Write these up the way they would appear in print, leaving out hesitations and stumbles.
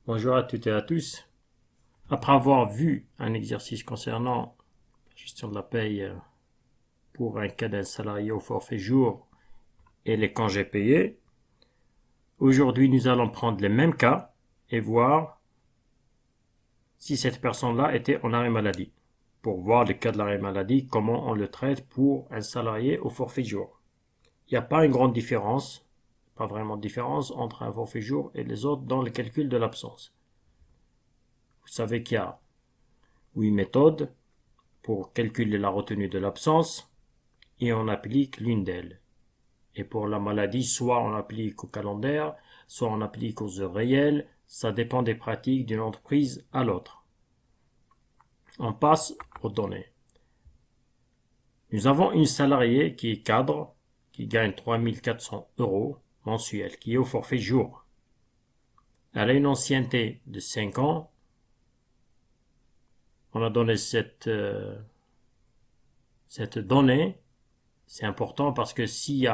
Bonjour à toutes et à tous. Après avoir vu un exercice concernant la gestion de la paye pour un cas d'un salarié au forfait jour et les congés payés, aujourd'hui nous allons prendre les mêmes cas et voir si cette personne-là était en arrêt maladie. Pour voir le cas de l'arrêt maladie, comment on le traite pour un salarié au forfait jour. Il n'y a pas une grande différence, pas vraiment de différence entre un forfait jour et les autres dans le calcul de l'absence. Vous savez qu'il y a 8 méthodes pour calculer la retenue de l'absence et on applique l'une d'elles. Et pour la maladie, soit on applique au calendaire, soit on applique aux heures réelles, ça dépend des pratiques d'une entreprise à l'autre. On passe aux données. Nous avons une salariée qui est cadre, qui gagne 3400 € mensuels, qui est au forfait jour. Elle a une ancienneté de 5 ans. On a donné cette donnée. C'est important parce que si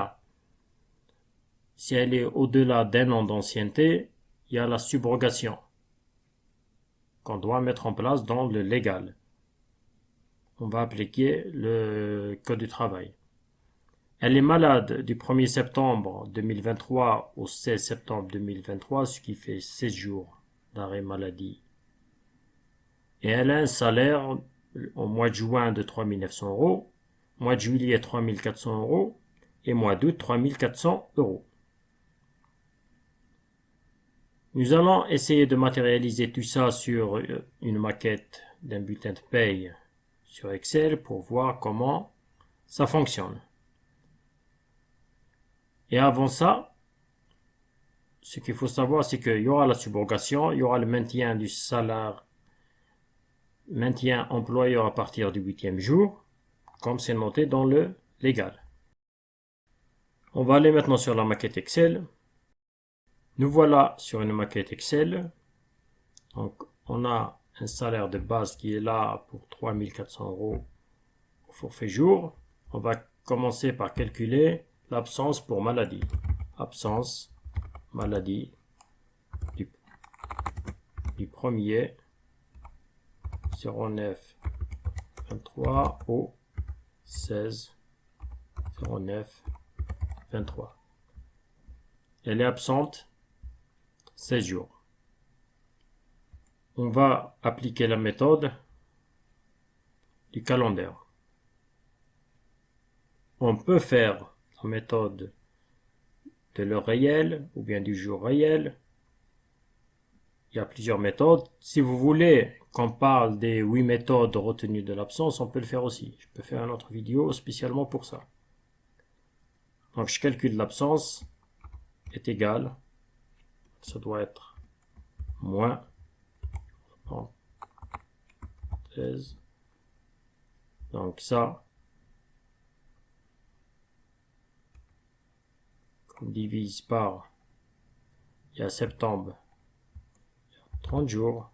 elle est au-delà d'un an d'ancienneté, il y a la subrogation qu'on doit mettre en place dans le légal. On va appliquer le Code du travail. Elle est malade du 1er septembre 2023 au 16 septembre 2023, ce qui fait 16 jours d'arrêt maladie. Et elle a un salaire au mois de juin de 3900 €, mois de juillet 3400 € et mois d'août 3400 €. Nous allons essayer de matérialiser tout ça sur une maquette d'un bulletin de paye sur Excel pour voir comment ça fonctionne. Et avant ça, ce qu'il faut savoir, c'est qu'il y aura la subrogation, il y aura le maintien du salaire, maintien employeur à partir du 8e jour, comme c'est noté dans le légal. On va aller maintenant sur la maquette Excel. Nous voilà sur une maquette Excel. Donc, on a un salaire de base qui est là pour 3400 € au forfait jour. On va commencer par calculer l'absence pour maladie. Absence, maladie du 1er 09 23 au 16 09 23. Elle est absente 16 jours. On va appliquer la méthode du calendaire. On peut faire la méthode de l'heure réelle ou bien du jour réel. Il y a plusieurs méthodes. Si vous voulez qu'on parle des 8 méthodes de retenue de l'absence, on peut le faire aussi. Je peux faire une autre vidéo spécialement pour ça. Donc je calcule l'absence est égal, ça doit être moins 13. Donc ça, qu'on divise par, il y a septembre, 30 jours,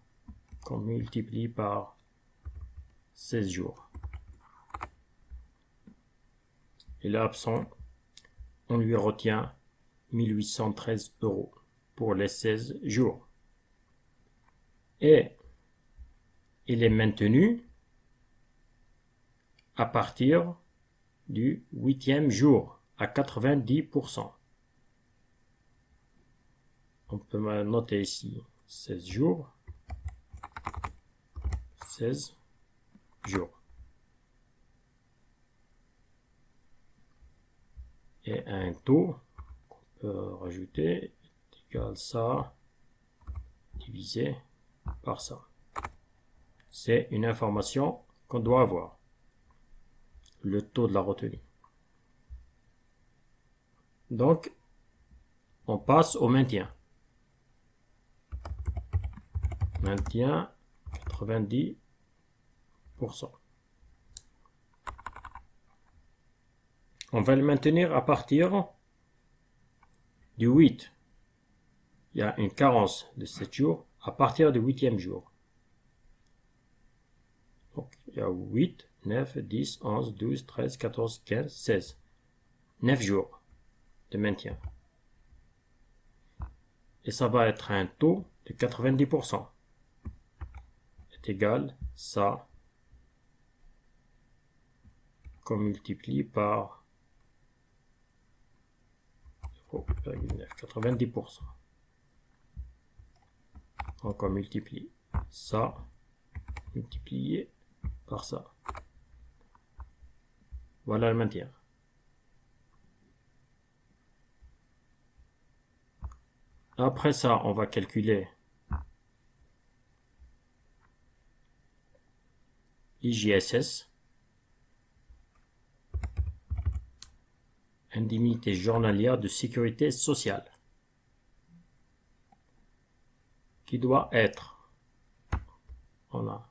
qu'on multiplie par 16 jours. Et l'absent, on lui retient 1813 € pour les 16 jours. Et il est maintenu à partir du 8e jour à 90%. On peut noter ici 16 jours. 16 jours. Et un taux qu'on peut rajouter est égal à ça divisé par ça. C'est une information qu'on doit avoir. Le taux de la retenue. Donc, on passe au maintien. Maintien 90%. On va le maintenir à partir du 8. Il y a une carence de 7 jours à partir du 8e jour. Donc, il y a 8, 9, 10, 11, 12, 13, 14, 15, 16. 9 jours de maintien. Et ça va être un taux de 90% est égal ça qu'on multiplie par 0,9, 90%. Donc on multiplie ça multiplié par ça. Voilà le maintien. Après ça, on va calculer l'IJSS, indemnité journalière de sécurité sociale, qui doit être, on a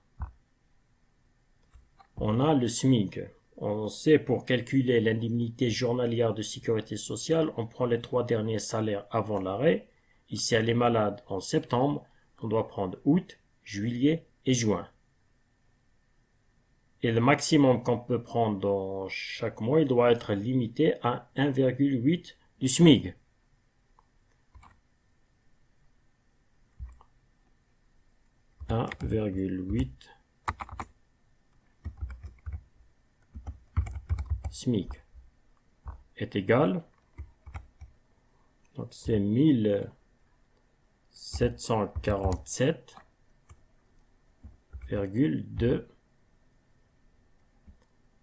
le SMIC. On sait, pour calculer l'indemnité journalière de sécurité sociale, on prend les 3 derniers salaires avant l'arrêt. Ici, elle est malade en septembre, on doit prendre août, juillet et juin. Et le maximum qu'on peut prendre dans chaque mois, il doit être limité à 1,8 du SMIC. « 1,8 SMIC est égal, donc c'est 1747,2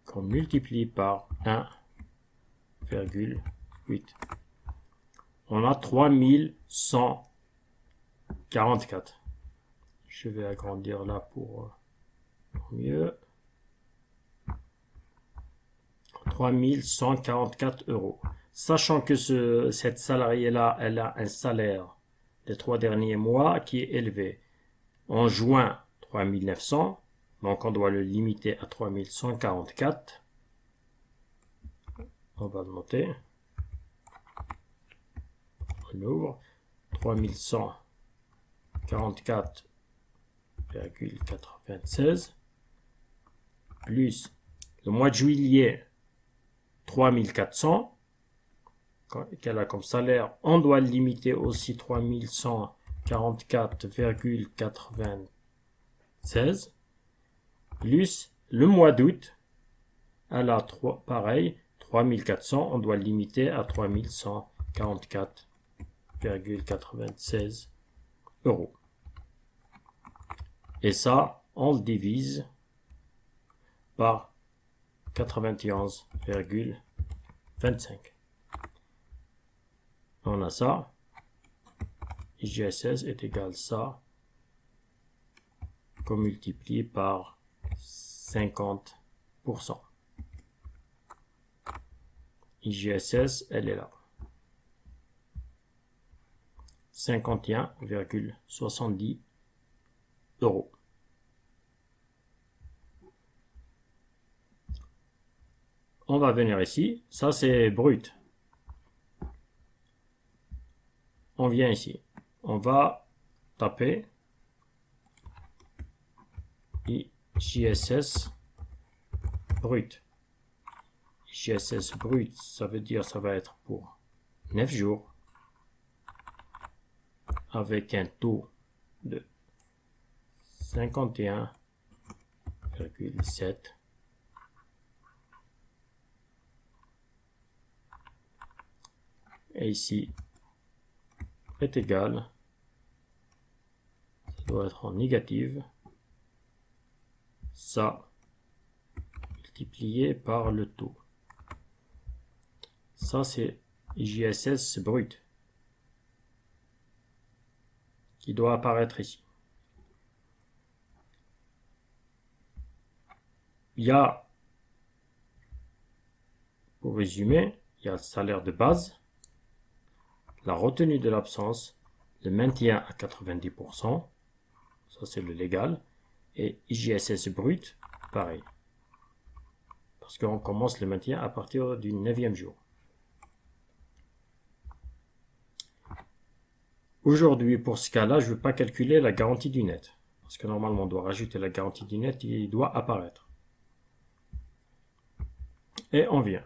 qu'on multiplie par 1,8. On a 3144. Je vais agrandir là pour mieux. 3144 €. Sachant que cette salariée-là, elle a un salaire des 3 derniers mois qui est élevé. En juin, 3900. Donc on doit le limiter à 3144. On va le noter. On ouvre. 3144,96 plus le mois de juillet 3400 qu'elle a comme salaire, on doit le limiter aussi 3144,96 plus le mois d'août, elle a pareil 3400, on doit le limiter à 3144,96 €. Et ça, on le divise par 91,25. On a ça. IJSS est égal à ça qu'on multiplie par 50%. IJSS, elle est là. 51,70 €. On va venir ici, ça c'est brut. On vient ici, on va taper IJSS brut. IJSS brut, ça veut dire ça va être pour 9 jours avec un taux de 51,7. Et ici est égal, ça doit être en négative, ça multiplié par le taux. Ça c'est IJSS brut qui doit apparaître ici. Il y a, pour résumer, il y a le salaire de base, la retenue de l'absence, le maintien à 90%, ça c'est le légal, et IJSS brut, pareil. Parce qu'on commence le maintien à partir du 9e jour. Aujourd'hui, pour ce cas-là, je ne veux pas calculer la garantie du net. Parce que normalement, on doit rajouter la garantie du net, il doit apparaître. Et on vient.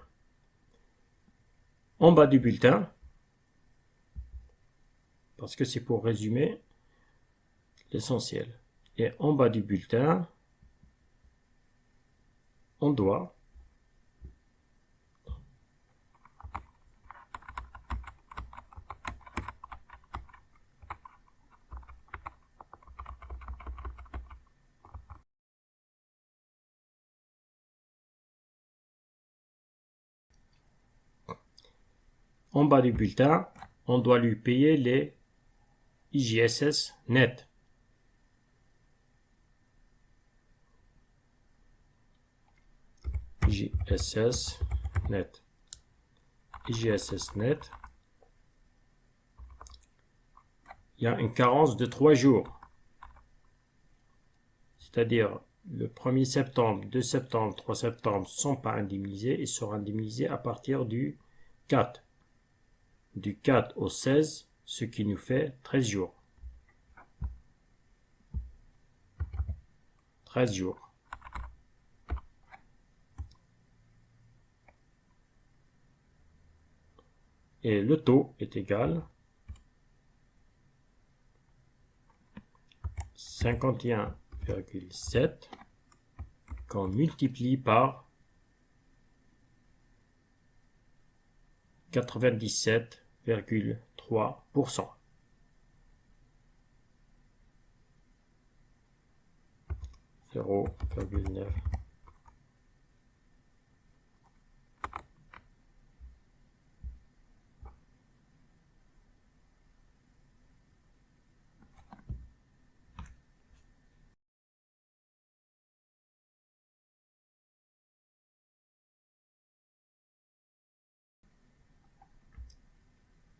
En bas du bulletin, parce que c'est pour résumer, l'essentiel. Et en bas du bulletin, on doit on doit lui payer les IJSS net. IJSS net. IJSS net. Il y a une carence de 3 jours. C'est-à-dire le 1er septembre, 2 septembre, 3 septembre ne sont pas indemnisés et seront indemnisés à partir du 4. Du 4 au 16, ce qui nous fait 13 jours. 13 jours. Et le taux est égal 51,7 qu'on multiplie par 97,3%. 0,9.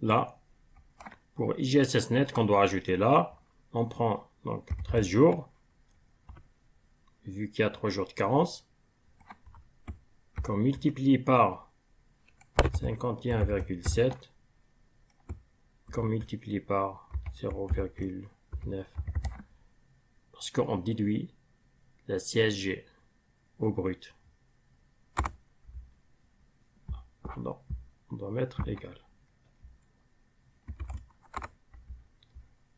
Là, pour IJSS net qu'on doit ajouter là, on prend donc 13 jours, vu qu'il y a 3 jours de carence, qu'on multiplie par 51,7, qu'on multiplie par 0,9, parce qu'on déduit la CSG au brut. Pardon, on doit mettre égal.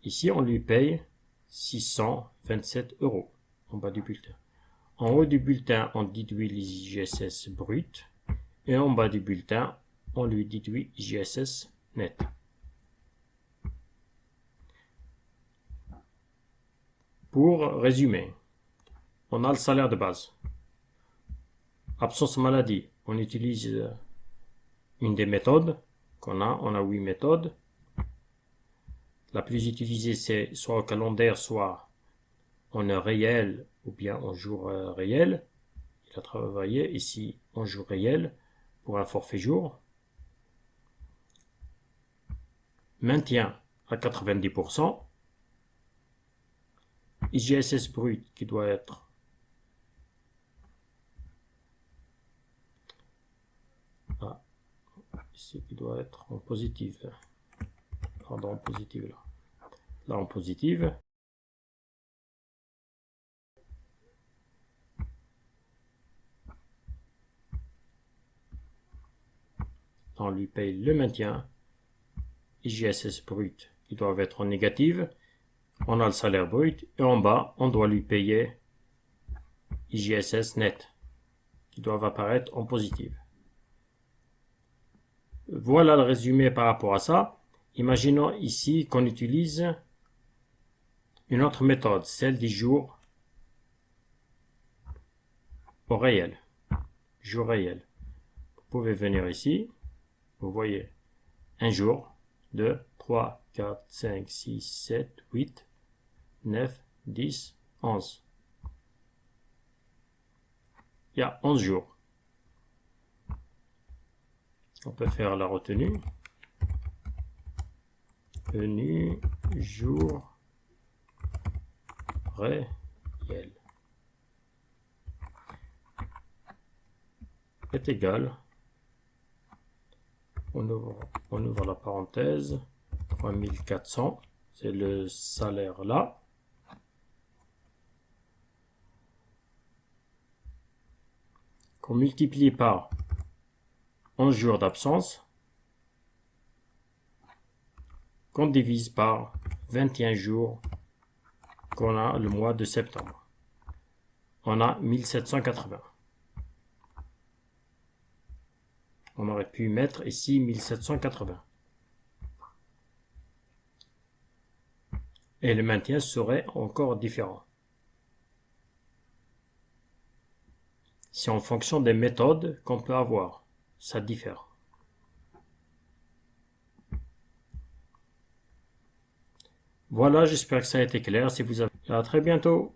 Ici, on lui paye 627 € en bas du bulletin. En haut du bulletin, on déduit les IJSS bruts. Et en bas du bulletin, on lui déduit IJSS net. Pour résumer, on a le salaire de base. Absence maladie, on utilise une des méthodes qu'on a. On a 8 méthodes. La plus utilisée, c'est soit au calendaire, soit en heure réelle ou bien en jour réel. Il a travaillé ici en jour réel pour un forfait jour. Maintien à 90%. IJSS brut qui doit être ici qui doit être en positif. Pardon, en positive là. Là en positive. On lui paye le maintien. IJSS brut qui doivent être en négative. On a le salaire brut et en bas, on doit lui payer IJSS net qui doivent apparaître en positive. Voilà le résumé par rapport à ça. Imaginons ici qu'on utilise une autre méthode, celle du jour au réel. Jour réel. Vous pouvez venir ici. Vous voyez un jour, 2, 3, 4, 5, 6, 7, 8, 9, 10, 11. Il y a 11 jours. On peut faire la retenue. Retenue, jour, réel. Est égal. On ouvre la parenthèse. 3400. C'est le salaire là. Qu'on multiplie par 11 jours d'absence, qu'on divise par 21 jours qu'on a le mois de septembre. On a 1780. On aurait pu mettre ici 1780. Et le maintien serait encore différent. C'est en fonction des méthodes qu'on peut avoir. Ça diffère. Voilà, j'espère que ça a été clair. Si vous avez... À très bientôt.